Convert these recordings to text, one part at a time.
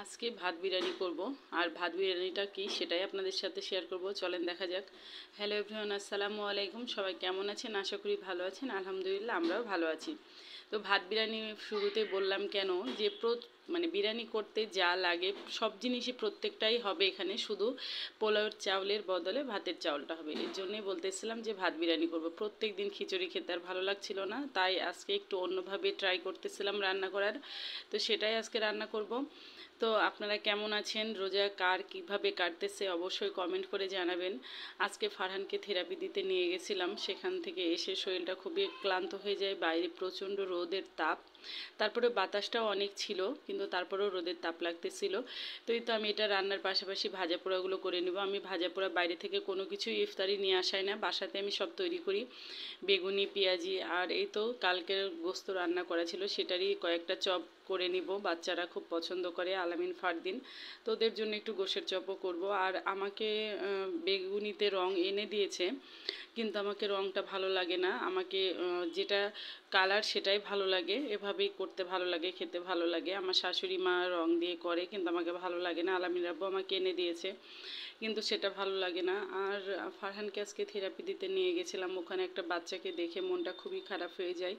আজকে ভাত বিরিয়ানি করব আর ভাত বিরিয়ানিটা কি সেটাই আপনাদের সাথে শেয়ার করব। চলেন দেখা যাক। হ্যালো এভরিওয়ান, আসসালামু আলাইকুম। সবাই কেমন আছেন? আশা করি ভালো আছেন। আলহামদুলিল্লাহ আমরাও ভালো আছি। তো ভাত বিরিয়ানি শুরুতে বললাম কেন যে বিরিয়ানি করতে যা লাগে সব জিনিসই প্রত্যেকটাই হবে এখানে, শুধু পোলাওর চাউলের বদলে ভাতের চাউলটা হবে। এর জন্যই বলতেছিলাম যে ভাত বিরিয়ানি করব। প্রত্যেক দিন খিচুড়ি খেতে আর ভালো লাগছিল না, তাই আজকে একটু অন্যভাবে ট্রাই করতেছিলাম রান্না করার। তো সেটাই আজকে রান্না করব। তো আপনারা কেমন আছেন? রোজা কার কিভাবে কাটতেছে অবশ্যই কমেন্ট করে জানাবেন। আজকে ফারহানকে থেরাপি দিতে নিয়ে গেছিলাম, সেখান থেকে এসে শরীরটা খুবই ক্লান্ত হয়ে যায়। বাইরে প্রচণ্ড রোদের তাপ, তারপরে বাতাসটাও অনেক ছিল, কিন্তু তারপরেও রোদের তাপ লাগতেছিল। তো এই তো আমি এটা রান্নার পাশাপাশি ভাজা পোড়াগুলো করে নেব। আমি ভাজা পোড়া বাইরে থেকে কোনো কিছুই ইফতারি নিয়ে আসাই না, বাসাতে আমি সব তৈরি করি। বেগুনি, পেঁয়াজি, আর এই তো কালকের গোস্ত রান্না করা ছিল সেটারই কয়েকটা চপ করে নিব। বাচ্চারা খুব পছন্দ করে, আলামিন, ফারদিন। তো ওদের জন্য একটু গোশের চপও করব। আর আমাকে বেগুনিতে রং এনে দিয়েছে, কিন্তু আমাকে রংটা ভালো লাগে না। আমাকে যেটা কালার সেটাই ভালো লাগে, এভাবেই করতে ভালো লাগে, খেতে ভালো লাগে। আমার শাশুড়ি মা রং দিয়ে করে, কিন্তু আমাকে ভালো লাগে না। আলামিন রাব্বু আমাকে এনে দিয়েছে, কিন্তু সেটা ভালো লাগে না। আর ফারহানকে আজকে থেরাপি দিতে নিয়ে গেছিলাম, ওখানে একটা বাচ্চাকে দেখে মনটা খুবই খারাপ হয়ে যায়।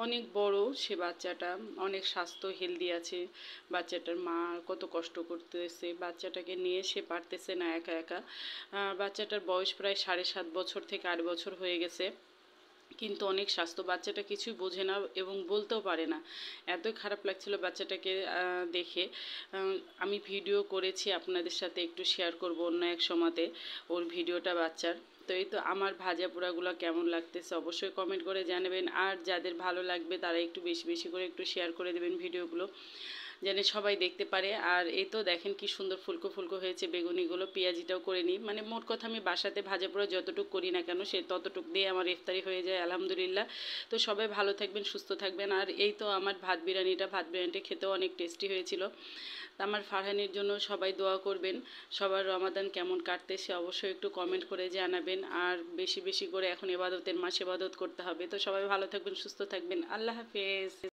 অনেক বড় সে বাচ্চাটা, অনেক স্বাস্থ্য, হেলদি আছে। বাচ্চাটার মা কত কষ্ট করতেছে, বাচ্চাটাকে নিয়ে সে পারতেছে না একা একা। বাচ্চাটার বয়স প্রায় 7.5 বছর থেকে 8 বছর হয়ে গেছে, কিন্তু অনেক স্বাস্থ্য। বাচ্চাটা কিছুই বোঝে না এবং বলতেও পারে না। এতই খারাপ লাগছিল বাচ্চাটাকে দেখে। আমি ভিডিও করেছি, আপনাদের সাথে একটু শেয়ার করব অন্য এক সময়তে ওর ভিডিওটা বাচ্চার। তো এই তো আমার ভাজা পোড়াগুলো কেমন লাগতেছে অবশ্যই কমেন্ট করে জানাবেন। আর যাদের ভালো লাগবে তারা একটু বেশি বেশি করে একটু শেয়ার করে দেবেন ভিডিওগুলো, যেন সবাই দেখতে পারে। আর এই তো দেখেন কি সুন্দর ফুলকো ফুলকো হয়েছে বেগুনিগুলো। পেঁয়াজিটাও করে নিই, মানে মোট কথা আমি বাসাতে ভাজা পোড়া যতটুকু করি না কেন সে ততটুকু দিয়ে আমার ইফতারি হয়ে যায় আলহামদুলিল্লাহ। তো সবাই ভালো থাকবেন, সুস্থ থাকবেন। আর এই তো আমার ভাত বিরিয়ানিটা খেতেও অনেক টেস্টি হয়েছিল। আমার ফারহানের জন্য সবাই দোয়া করবেন। সবার রমাদান কেমন কাটতেছে অবশ্যই একটু কমেন্ট করে জানাবেন। আর বেশি বেশি করে এখন ইবাদতের মাস, ইবাদত করতে হবে। তো সবাই ভালো থাকবেন, সুস্থ থাকবেন। আল্লাহ হাফেজ।